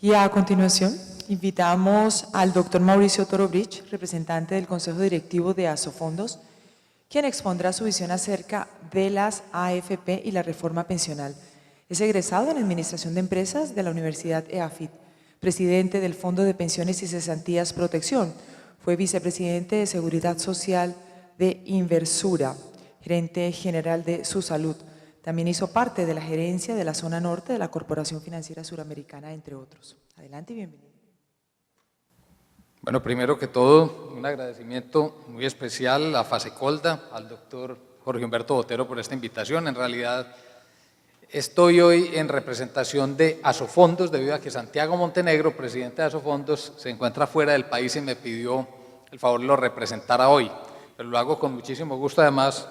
Y a continuación, invitamos al doctor Mauricio Torobrich, representante del Consejo Directivo de Asofondos, quien expondrá su visión acerca de las AFP y la reforma pensional. Es egresado en Administración de Empresas de la Universidad EAFIT, presidente del Fondo de Pensiones y Cesantías Protección, fue vicepresidente de Seguridad Social de Inversura, gerente general de Su Salud. También hizo parte de la gerencia de la zona norte de la Corporación Financiera Suramericana, entre otros. Adelante y bienvenido. Bueno, primero que todo, un agradecimiento muy especial a Fasecolda, al doctor Jorge Humberto Botero por esta invitación. En realidad, estoy hoy en representación de Asofondos, debido a que Santiago Montenegro, presidente de Asofondos, se encuentra fuera del país y me pidió el favor de lo representara hoy. Pero lo hago con muchísimo gusto, además,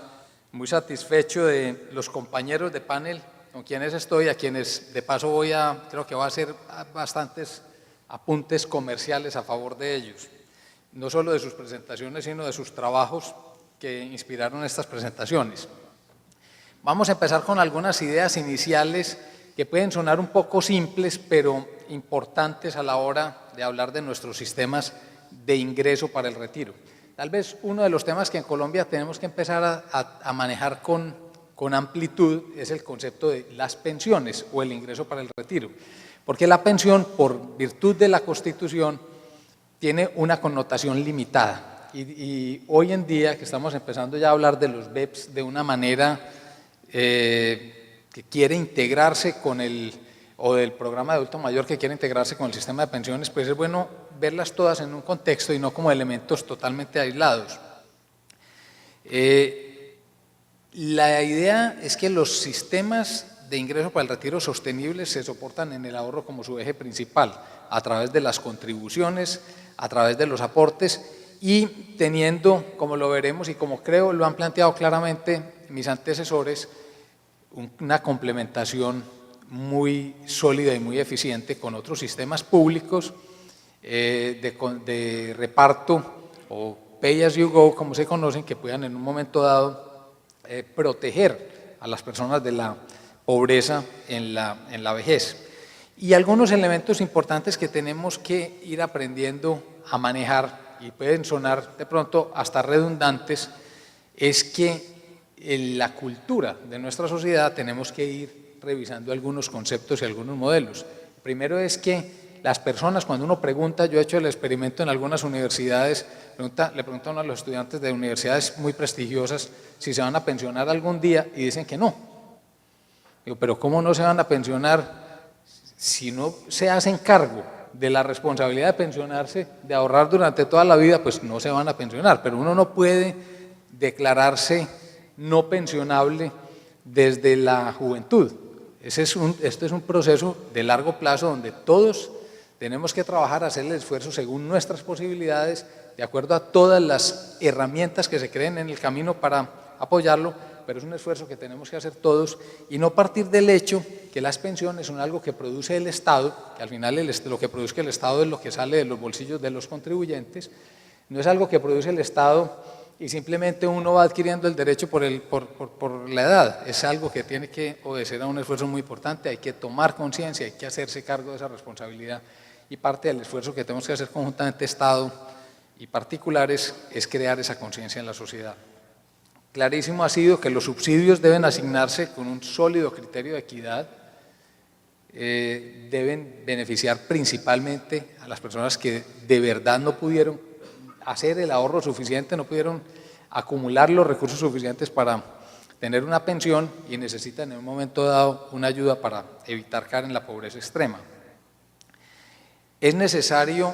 muy satisfecho de los compañeros de panel con quienes estoy, a quienes de paso creo que voy a hacer bastantes apuntes comerciales a favor de ellos, no solo de sus presentaciones, sino de sus trabajos que inspiraron estas presentaciones. Vamos a empezar con algunas ideas iniciales que pueden sonar un poco simples, pero importantes a la hora de hablar de nuestros sistemas de ingreso para el retiro. Tal vez uno de los temas que en Colombia tenemos que empezar a manejar con amplitud es el concepto de las pensiones o el ingreso para el retiro, porque la pensión, por virtud de la Constitución, tiene una connotación limitada y hoy en día que estamos empezando ya a hablar de los BEPS de una manera que quiere integrarse o del programa de adulto mayor que quiere integrarse con el sistema de pensiones, pues es bueno verlas todas en un contexto y no como elementos totalmente aislados. La idea es que los sistemas de ingreso para el retiro sostenibles se soportan en el ahorro como su eje principal, a través de las contribuciones, a través de los aportes y teniendo, como lo veremos y como creo lo han planteado claramente mis antecesores, una complementación muy sólida y muy eficiente con otros sistemas públicos de reparto o pay as you go, como se conocen, que puedan en un momento dado proteger a las personas de la pobreza en la vejez. Y algunos elementos importantes que tenemos que ir aprendiendo a manejar, y pueden sonar de pronto hasta redundantes, es que en la cultura de nuestra sociedad tenemos que ir revisando algunos conceptos y algunos modelos. Primero es que las personas, cuando uno pregunta, yo he hecho el experimento en algunas universidades, le preguntan a los estudiantes de universidades muy prestigiosas si se van a pensionar algún día y dicen que no. Digo, pero ¿cómo no se van a pensionar si no se hacen cargo de la responsabilidad de pensionarse, de ahorrar durante toda la vida? Pues no se van a pensionar, pero uno no puede declararse no pensionable desde la juventud. Este es un proceso de largo plazo donde todos tenemos que trabajar, hacer el esfuerzo según nuestras posibilidades, de acuerdo a todas las herramientas que se creen en el camino para apoyarlo, pero es un esfuerzo que tenemos que hacer todos y no partir del hecho que las pensiones son algo que produce el Estado, que al final lo que produce el Estado es lo que sale de los bolsillos de los contribuyentes, no es algo que produce el Estado y simplemente uno va adquiriendo el derecho por la edad, es algo que tiene que obedecer a un esfuerzo muy importante, hay que tomar conciencia, hay que hacerse cargo de esa responsabilidad y parte del esfuerzo que tenemos que hacer conjuntamente Estado y particulares es crear esa conciencia en la sociedad. Clarísimo ha sido que los subsidios deben asignarse con un sólido criterio de equidad, deben beneficiar principalmente a las personas que de verdad no pudieron hacer el ahorro suficiente, no pudieron acumular los recursos suficientes para tener una pensión y necesitan en un momento dado una ayuda para evitar caer en la pobreza extrema. Es necesario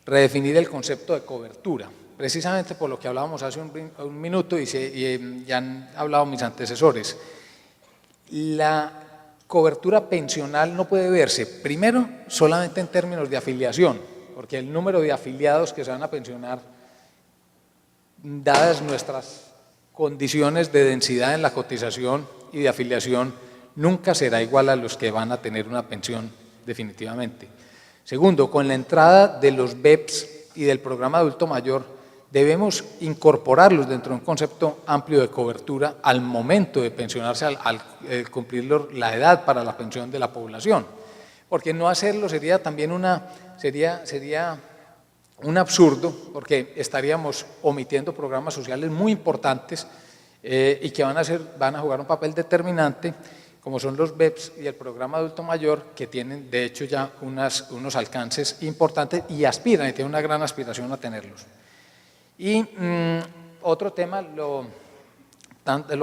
redefinir el concepto de cobertura, precisamente por lo que hablábamos hace un minuto y ya han hablado mis antecesores. La cobertura pensional no puede verse, primero, solamente en términos de afiliación, porque el número de afiliados que se van a pensionar, dadas nuestras condiciones de densidad en la cotización y de afiliación, nunca será igual a los que van a tener una pensión definitivamente. Segundo, con la entrada de los BEPS y del programa adulto mayor, debemos incorporarlos dentro de un concepto amplio de cobertura al momento de pensionarse, al cumplir la edad para la pensión de la población. porque no hacerlo sería también sería un absurdo, porque estaríamos omitiendo programas sociales muy importantes y que van a jugar un papel determinante, como son los BEPS y el programa adulto mayor, que tienen de hecho ya unos alcances importantes y aspiran, y tienen una gran aspiración a tenerlos. Y otro tema lo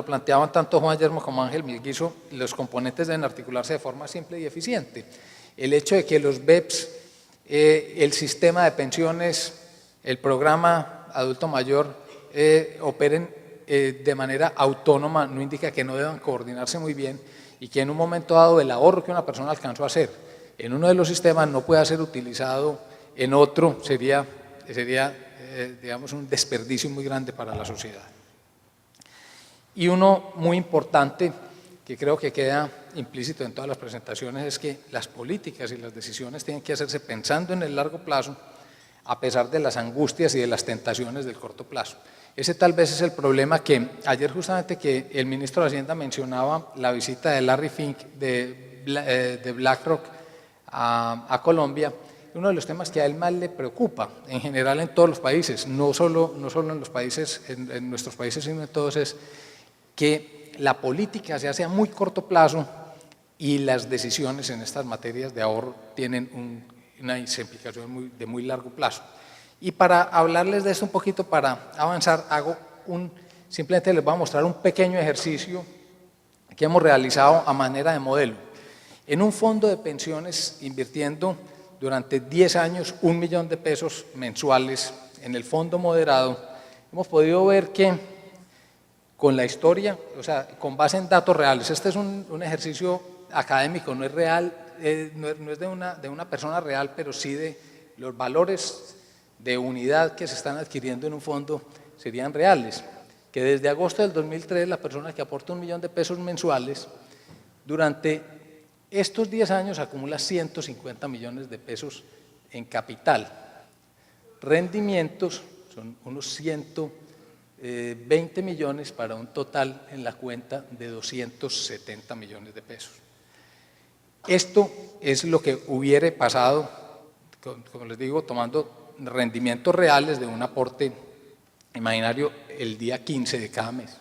planteaban tanto Juan Yermo como Ángel Milguizo: los componentes deben articularse de forma simple y eficiente. El hecho de que los BEPS, el sistema de pensiones, el programa adulto mayor operen de manera autónoma no indica que no deban coordinarse muy bien, y que en un momento dado el ahorro que una persona alcanzó a hacer en uno de los sistemas no pueda ser utilizado en otro, sería digamos, un desperdicio muy grande para la sociedad. Y uno muy importante, que creo que queda implícito en todas las presentaciones, es que las políticas y las decisiones tienen que hacerse pensando en el largo plazo, a pesar de las angustias y de las tentaciones del corto plazo. Ese tal vez es el problema que ayer, justamente, que el ministro de Hacienda mencionaba la visita de Larry Fink de BlackRock a Colombia. Uno de los temas que a él más le preocupa, en general en todos los países, no solo en los países, en nuestros países, sino en todos, es que la política se hace a muy corto plazo y las decisiones en estas materias de ahorro tienen una implicación de muy largo plazo. Y para hablarles de esto un poquito, para avanzar, simplemente les voy a mostrar un pequeño ejercicio que hemos realizado a manera de modelo. En un fondo de pensiones, invirtiendo durante 10 años $1 millón de pesos mensuales en el fondo moderado, hemos podido ver que con la historia, o sea, con base en datos reales, este es un ejercicio académico, no es real, no es de una persona real, pero sí de los valores de unidad que se están adquiriendo en un fondo serían reales, que desde agosto del 2003 la persona que aporta $1 millón de pesos mensuales, durante estos 10 años acumula 150 millones de pesos en capital. Rendimientos son unos 120 millones para un total en la cuenta de 270 millones de pesos. Esto es lo que hubiera pasado, como les digo, tomando rendimientos reales de un aporte imaginario el día 15 de cada mes.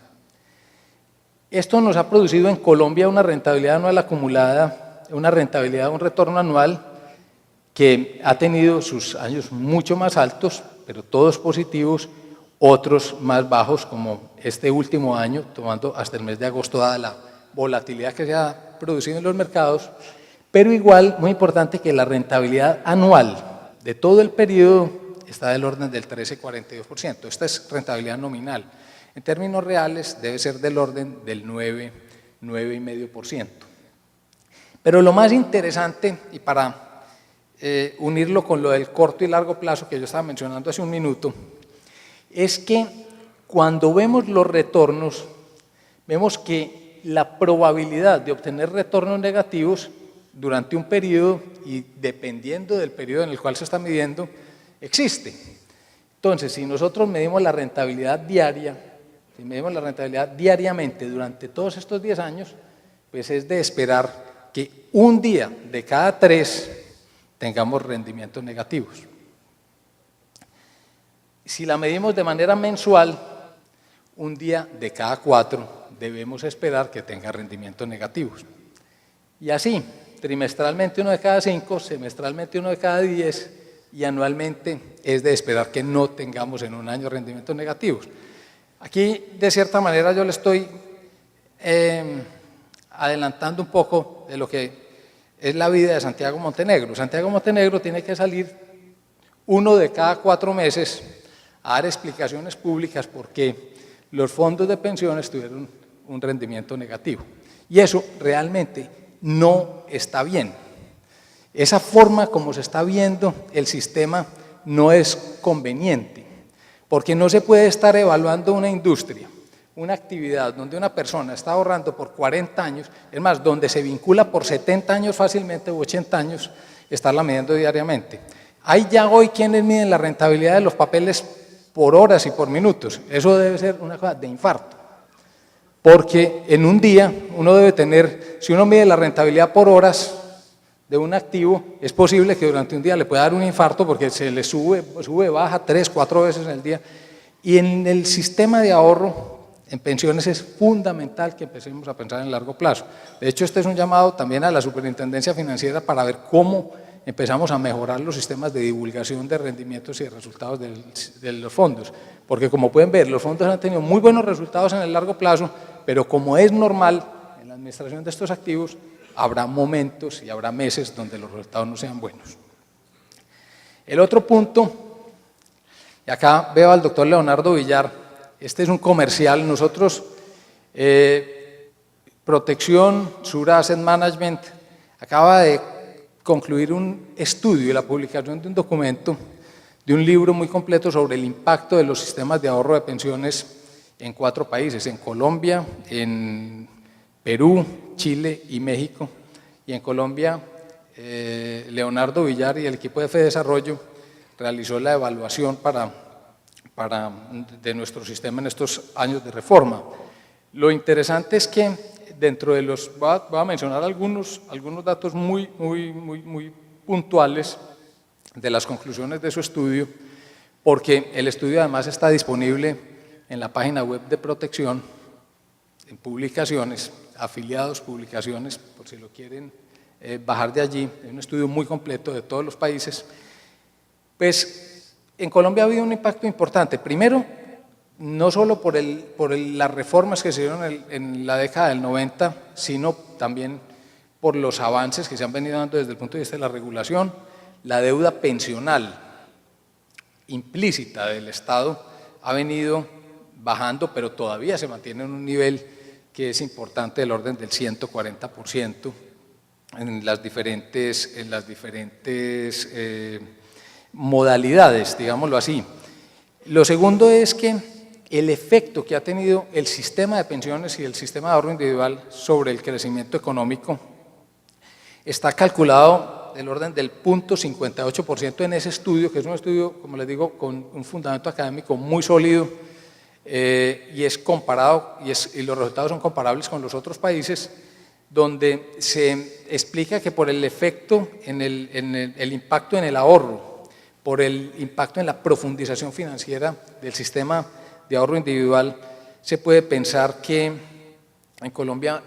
Esto nos ha producido en Colombia una rentabilidad anual acumulada, un retorno anual que ha tenido sus años mucho más altos, pero todos positivos, otros más bajos, como este último año, tomando hasta el mes de agosto, dada la volatilidad que se ha producido en los mercados, pero igual, muy importante, que la rentabilidad anual de todo el periodo está del orden del 13,42%. Esta es rentabilidad nominal. En términos reales debe ser del orden del 9,5%. Pero lo más interesante, y para unirlo con lo del corto y largo plazo que yo estaba mencionando hace un minuto, es que cuando vemos los retornos, vemos que la probabilidad de obtener retornos negativos durante un periodo, y dependiendo del periodo en el cual se está midiendo, existe. Entonces, si nosotros medimos la rentabilidad diaria, si medimos la rentabilidad diariamente durante todos estos 10 años, pues es de esperar que un día de cada 3 tengamos rendimientos negativos. Si la medimos de manera mensual, un día de cada 4 debemos esperar que tenga rendimientos negativos. Y así, trimestralmente 1 de cada 5, semestralmente 1 de cada 10, y anualmente es de esperar que no tengamos en un año rendimientos negativos. Aquí, de cierta manera, yo le estoy adelantando un poco de lo que es la vida de Santiago Montenegro. Santiago Montenegro tiene que salir 1 de cada 4 meses a dar explicaciones públicas porque los fondos de pensiones tuvieron un rendimiento negativo. Y eso realmente no está bien. Esa forma como se está viendo el sistema no es conveniente, porque no se puede estar evaluando una industria, una actividad donde una persona está ahorrando por 40 años, es más, donde se vincula por 70 años fácilmente u 80 años, estarla midiendo diariamente. Hay ya hoy quienes miden la rentabilidad de los papeles por horas y por minutos. Eso debe ser una cosa de infarto, porque en un día uno debe tener, si uno mide la rentabilidad por horas, de un activo, es posible que durante un día le pueda dar un infarto porque se le sube, baja 3, 4 veces en el día. Y en el sistema de ahorro, en pensiones, es fundamental que empecemos a pensar en largo plazo. De hecho, este es un llamado también a la Superintendencia Financiera para ver cómo empezamos a mejorar los sistemas de divulgación de rendimientos y de resultados de los fondos. Porque como pueden ver, los fondos han tenido muy buenos resultados en el largo plazo, pero como es normal en la administración de estos activos, habrá momentos y habrá meses donde los resultados no sean buenos. El otro punto, y acá veo al doctor Leonardo Villar, este es un comercial. Nosotros, Protección Sura Asset Management, acaba de concluir un estudio y la publicación de un documento, de un libro muy completo sobre el impacto de los sistemas de ahorro de pensiones en 4 países, en Colombia, en Perú, Chile y México. Y en Colombia, Leonardo Villar y el equipo de Fedesarrollo realizó la evaluación de nuestro sistema en estos años de reforma. Lo interesante es que dentro de los, voy a mencionar algunos datos muy puntuales de las conclusiones de su estudio, porque el estudio además está disponible en la página web de Protección, en publicaciones, afiliados, publicaciones, por si lo quieren bajar de allí. Es un estudio muy completo de todos los países. Pues en Colombia ha habido un impacto importante. Primero, no solo por las reformas que se dieron en la década del 90, sino también por los avances que se han venido dando desde el punto de vista de la regulación. La deuda pensional implícita del Estado ha venido bajando, pero todavía se mantiene en un nivel que es importante, del orden del 140% en las diferentes modalidades, digámoslo así. Lo segundo es que el efecto que ha tenido el sistema de pensiones y el sistema de ahorro individual sobre el crecimiento económico está calculado del orden del 0.58% en ese estudio, que es un estudio, como les digo, con un fundamento académico muy sólido, y es comparado, y los resultados son comparables con los otros países, donde se explica que por el efecto en el impacto en el ahorro, por el impacto en la profundización financiera del sistema de ahorro individual, se puede pensar que en Colombia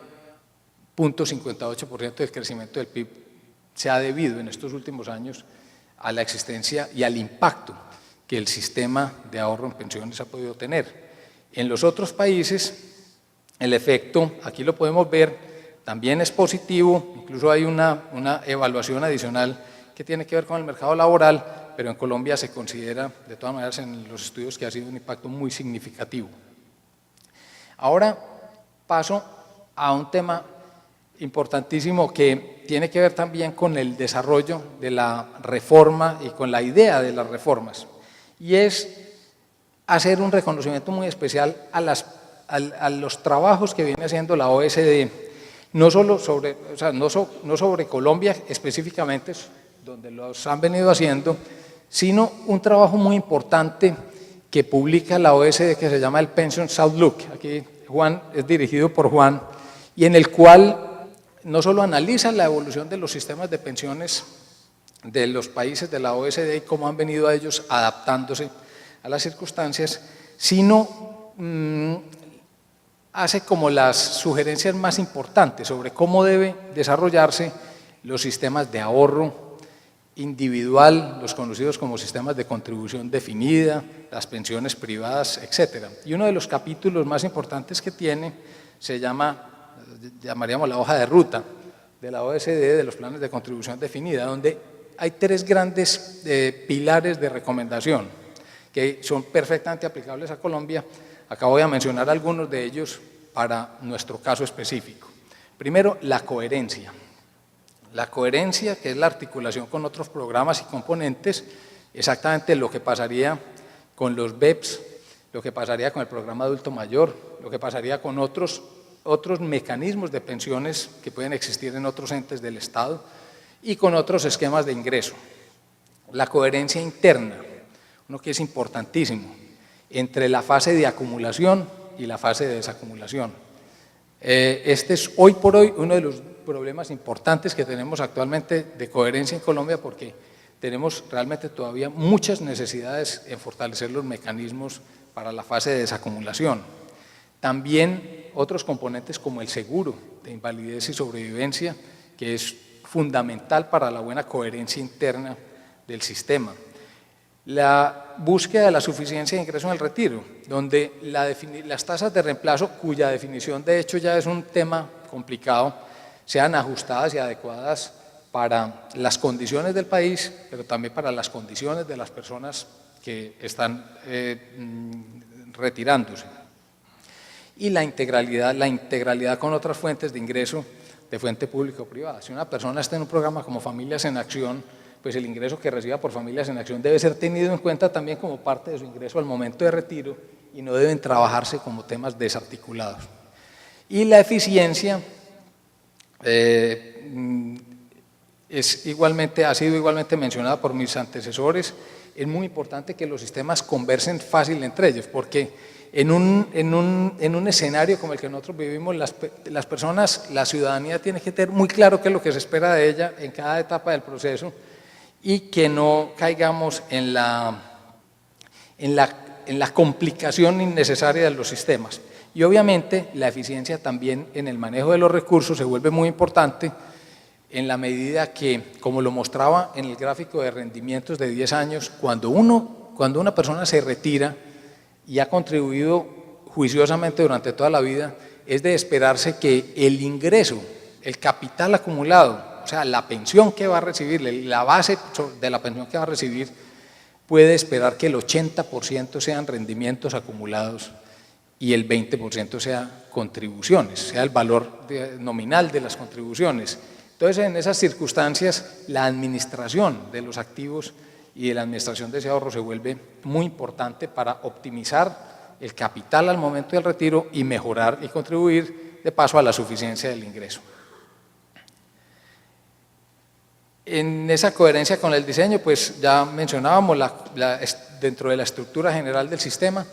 0.58% del crecimiento del PIB se ha debido en estos últimos años a la existencia y al impacto que el sistema de ahorro en pensiones ha podido tener. En los otros países, el efecto, aquí lo podemos ver, también es positivo. Incluso hay una evaluación adicional que tiene que ver con el mercado laboral, pero en Colombia se considera, de todas maneras, en los estudios, que ha sido un impacto muy significativo. Ahora paso a un tema importantísimo que tiene que ver también con el desarrollo de la reforma y con la idea de las reformas, y es hacer un reconocimiento muy especial a los trabajos que viene haciendo la OSD, no sobre Colombia específicamente, donde los han venido haciendo, sino un trabajo muy importante que publica la OSD, que se llama el Pensions Outlook. Aquí Juan es dirigido por Juan, y en el cual no solo analiza la evolución de los sistemas de pensiones de los países de la OSD y cómo han venido a ellos adaptándose a las circunstancias, sino hace como las sugerencias más importantes sobre cómo debe desarrollarse los sistemas de ahorro individual, los conocidos como sistemas de contribución definida, las pensiones privadas, etc. Y uno de los capítulos más importantes que tiene se llamaríamos la hoja de ruta de la OSD, de los planes de contribución definida, donde hay 3 grandes pilares de recomendación que son perfectamente aplicables a Colombia. Acá voy a mencionar algunos de ellos para nuestro caso específico. Primero, la coherencia. La coherencia, que es la articulación con otros programas y componentes, exactamente lo que pasaría con los BEPS, lo que pasaría con el programa adulto mayor, lo que pasaría con otros mecanismos de pensiones que pueden existir en otros entes del Estado y con otros esquemas de ingreso. La coherencia interna, uno que es importantísimo, entre la fase de acumulación y la fase de desacumulación. Este es hoy por hoy uno de los problemas importantes que tenemos actualmente de coherencia en Colombia, porque tenemos realmente todavía muchas necesidades en fortalecer los mecanismos para la fase de desacumulación. También otros componentes como el seguro de invalidez y sobrevivencia, que es fundamental para la buena coherencia interna del sistema. La búsqueda de la suficiencia de ingreso en el retiro, donde las tasas de reemplazo, cuya definición de hecho ya es un tema complicado, sean ajustadas y adecuadas para las condiciones del país, pero también para las condiciones de las personas que están retirándose. Y la integralidad con otras fuentes de ingreso de fuente pública o privada. Si una persona está en un programa como Familias en Acción, pues el ingreso que reciba por Familias en Acción debe ser tenido en cuenta también como parte de su ingreso al momento de retiro y no deben trabajarse como temas desarticulados. Y la eficiencia ha sido igualmente mencionada por mis antecesores. Es muy importante que los sistemas conversen fácil entre ellos, porque en un escenario como el que nosotros vivimos, las personas, la ciudadanía tiene que tener muy claro qué es lo que se espera de ella en cada etapa del proceso y que no caigamos en la complicación innecesaria de los sistemas. Y obviamente la eficiencia también en el manejo de los recursos se vuelve muy importante en la medida que, como lo mostraba en el gráfico de rendimientos de 10 años, cuando una persona se retira y ha contribuido juiciosamente durante toda la vida, es de esperarse que el ingreso, el capital acumulado, o sea, la pensión que va a recibir, la base de la pensión que va a recibir, puede esperar que el 80% sean rendimientos acumulados y el 20% sea contribuciones, sea el valor nominal de las contribuciones. Entonces, en esas circunstancias, la administración de los activos y de la administración de ese ahorro se vuelve muy importante para optimizar el capital al momento del retiro y mejorar y contribuir de paso a la suficiencia del ingreso. En esa coherencia con el diseño, pues ya mencionábamos dentro de la estructura general del sistema.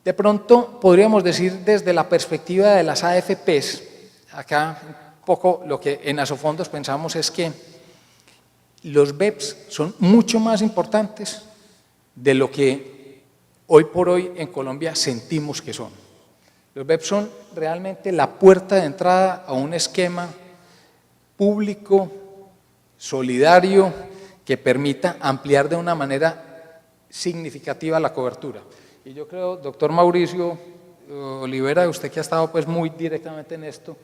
De pronto podríamos decir desde la perspectiva de las AFPs, acá un poco lo que en Asofondos pensamos es que los BEPS son mucho más importantes de lo que hoy por hoy en Colombia sentimos que son. Los BEPS son realmente la puerta de entrada a un esquema público, solidario, que permita ampliar de una manera significativa la cobertura. Y yo creo, doctor Mauricio Olivera, usted que ha estado pues muy directamente en esto,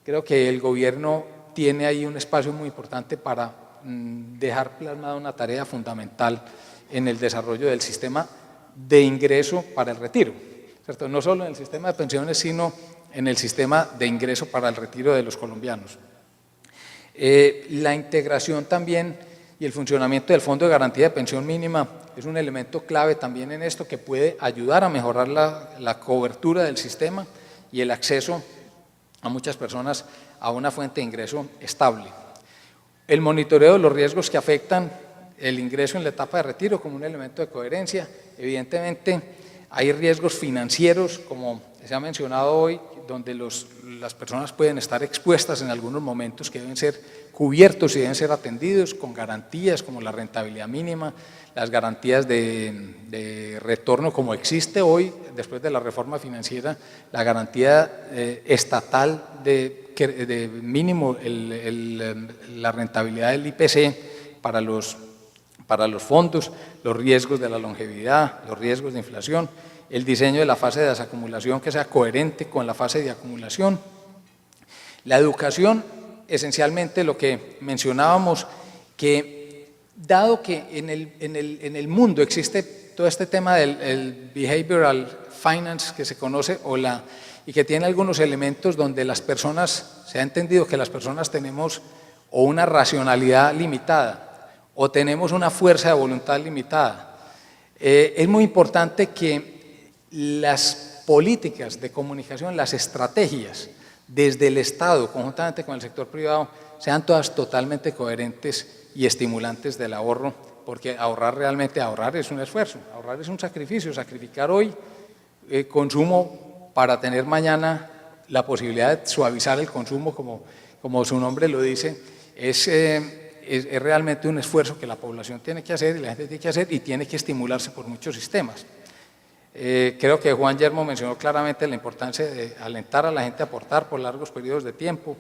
creo que el gobierno tiene ahí un espacio muy importante para dejar plasmada una tarea fundamental en el desarrollo del sistema de ingreso para el retiro, ¿cierto? No solo en el sistema de pensiones, sino en el sistema de ingreso para el retiro de los colombianos. La integración también y el funcionamiento del Fondo de Garantía de Pensión Mínima es un elemento clave también en esto que puede ayudar a mejorar la cobertura del sistema y el acceso a muchas personas a una fuente de ingreso estable. El monitoreo de los riesgos que afectan el ingreso en la etapa de retiro como un elemento de coherencia. Evidentemente hay riesgos financieros, como se ha mencionado hoy, donde las personas pueden estar expuestas en algunos momentos que deben ser cubiertos y deben ser atendidos con garantías como la rentabilidad mínima, las garantías de retorno como existe hoy, después de la reforma financiera, la garantía estatal de mínimo la rentabilidad del IPC para los fondos, los riesgos de la longevidad, los riesgos de inflación, el diseño de la fase de desacumulación que sea coherente con la fase de acumulación. La educación, esencialmente lo que mencionábamos, que dado que en el mundo existe todo este tema del behavioral finance que se conoce y que tiene algunos elementos donde las personas, se ha entendido que las personas tenemos o una racionalidad limitada o tenemos una fuerza de voluntad limitada. Es muy importante que las políticas de comunicación, las estrategias desde el Estado, conjuntamente con el sector privado, sean todas totalmente coherentes y estimulantes del ahorro, porque ahorrar es un esfuerzo, ahorrar es un sacrificio, sacrificar hoy consumo para tener mañana la posibilidad de suavizar el consumo, como como su nombre lo dice, es realmente un esfuerzo que la población tiene que hacer y la gente tiene que hacer y tiene que estimularse por muchos sistemas. Creo que Juan Yermo mencionó claramente la importancia de alentar a la gente a aportar por largos periodos de tiempo,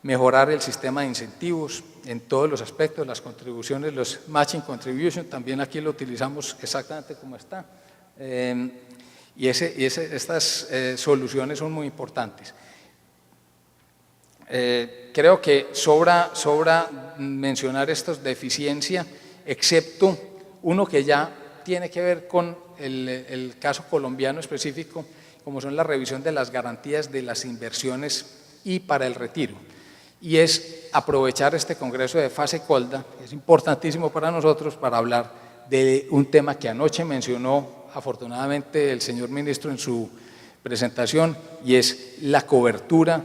mejorar el sistema de incentivos en todos los aspectos, las contribuciones, los matching contribution, también aquí lo utilizamos exactamente como está. Estas soluciones son muy importantes. Creo que sobra mencionar estos de eficiencia, excepto uno que ya tiene que ver con el caso colombiano específico, como son la revisión de las garantías de las inversiones y para el retiro. Y es aprovechar este congreso de fase Colda, que es importantísimo para nosotros, para hablar de un tema que anoche mencionó afortunadamente el señor ministro en su presentación, y es la cobertura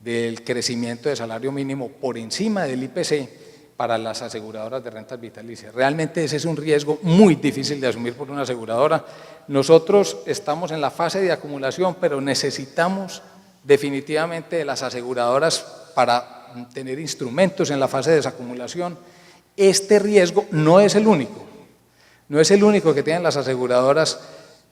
del crecimiento de salario mínimo por encima del IPC para las aseguradoras de rentas vitalicias. Realmente ese es un riesgo muy difícil de asumir por una aseguradora. Nosotros estamos en la fase de acumulación, pero necesitamos definitivamente de las aseguradoras para tener instrumentos en la fase de desacumulación. Este riesgo no es el único, que tienen las aseguradoras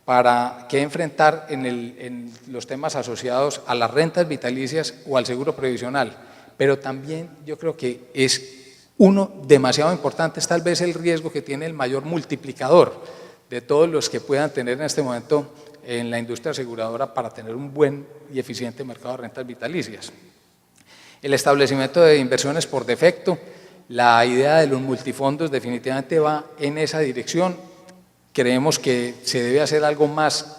para que enfrentar en los temas asociados a las rentas vitalicias o al seguro previsional, pero también yo creo que es uno demasiado importante, es tal vez el riesgo que tiene el mayor multiplicador de todos los que puedan tener en este momento en la industria aseguradora para tener un buen y eficiente mercado de rentas vitalicias. El establecimiento de inversiones por defecto, la idea de los multifondos definitivamente va en esa dirección. Creemos que se debe hacer algo más,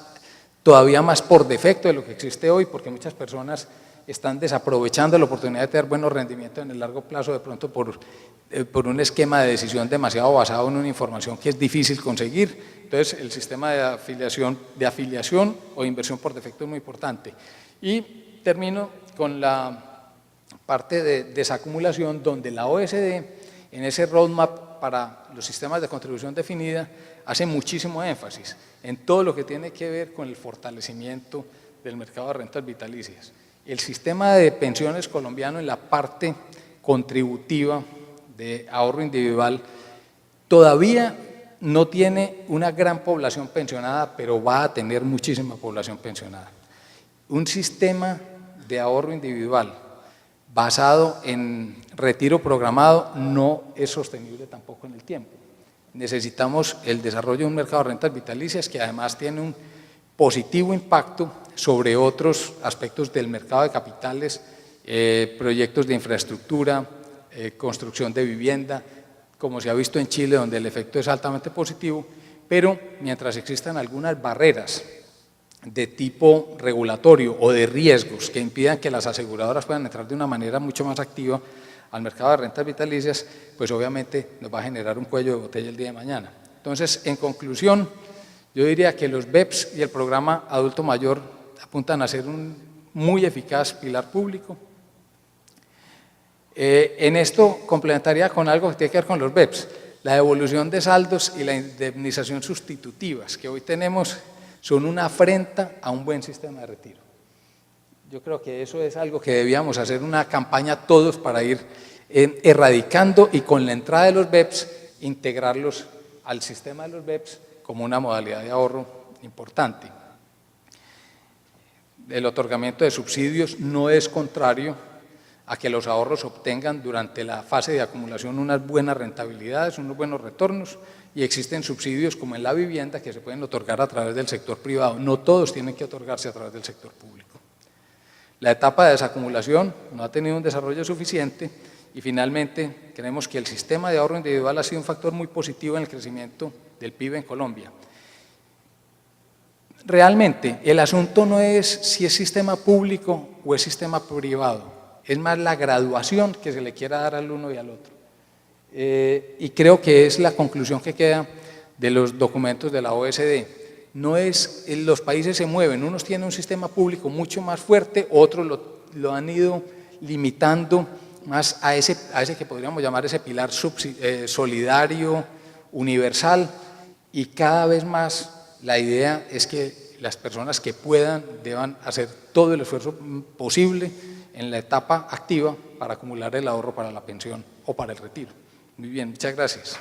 todavía más por defecto de lo que existe hoy, porque muchas personas están desaprovechando la oportunidad de tener buenos rendimientos en el largo plazo, de pronto por un esquema de decisión demasiado basado en una información que es difícil conseguir. Entonces, el sistema de afiliación o inversión por defecto es muy importante. Y termino con la parte de desacumulación, donde la OSD, en ese roadmap para los sistemas de contribución definida, hace muchísimo énfasis en todo lo que tiene que ver con el fortalecimiento del mercado de rentas vitalicias. El sistema de pensiones colombiano en la parte contributiva de ahorro individual todavía no tiene una gran población pensionada, pero va a tener muchísima población pensionada. Un sistema de ahorro individual basado en retiro programado no es sostenible tampoco en el tiempo. Necesitamos el desarrollo de un mercado de rentas vitalicias que además tiene un positivo impacto sobre otros aspectos del mercado de capitales, proyectos de infraestructura, construcción de vivienda, como se ha visto en Chile, donde el efecto es altamente positivo, pero mientras existan algunas barreras de tipo regulatorio o de riesgos que impidan que las aseguradoras puedan entrar de una manera mucho más activa al mercado de rentas vitalicias, pues obviamente nos va a generar un cuello de botella el día de mañana. Entonces, en conclusión, yo diría que los BEPS y el programa adulto mayor apuntan a ser un muy eficaz pilar público. En esto complementaría con algo que tiene que ver con los BEPS, la devolución de saldos y la indemnización sustitutivas que hoy tenemos son una afrenta a un buen sistema de retiro. Yo creo que eso es algo que debíamos hacer una campaña todos para ir erradicando y con la entrada de los BEPS integrarlos al sistema de los BEPS como una modalidad de ahorro importante. El otorgamiento de subsidios no es contrario a que los ahorros obtengan durante la fase de acumulación unas buenas rentabilidades, unos buenos retornos, y existen subsidios como en la vivienda que se pueden otorgar a través del sector privado. No todos tienen que otorgarse a través del sector público. La etapa de desacumulación no ha tenido un desarrollo suficiente y finalmente creemos que el sistema de ahorro individual ha sido un factor muy positivo en el crecimiento del PIB en Colombia. Realmente el asunto no es si es sistema público o es sistema privado, es más la graduación que se le quiera dar al uno y al otro. Y creo que es la conclusión que queda de los documentos de la OSD. No es, los países se mueven, unos tienen un sistema público mucho más fuerte, otros lo han ido limitando más a ese que podríamos llamar ese pilar solidario, universal, y cada vez más la idea es que las personas que puedan deban hacer todo el esfuerzo posible en la etapa activa para acumular el ahorro para la pensión o para el retiro. Muy bien, muchas gracias.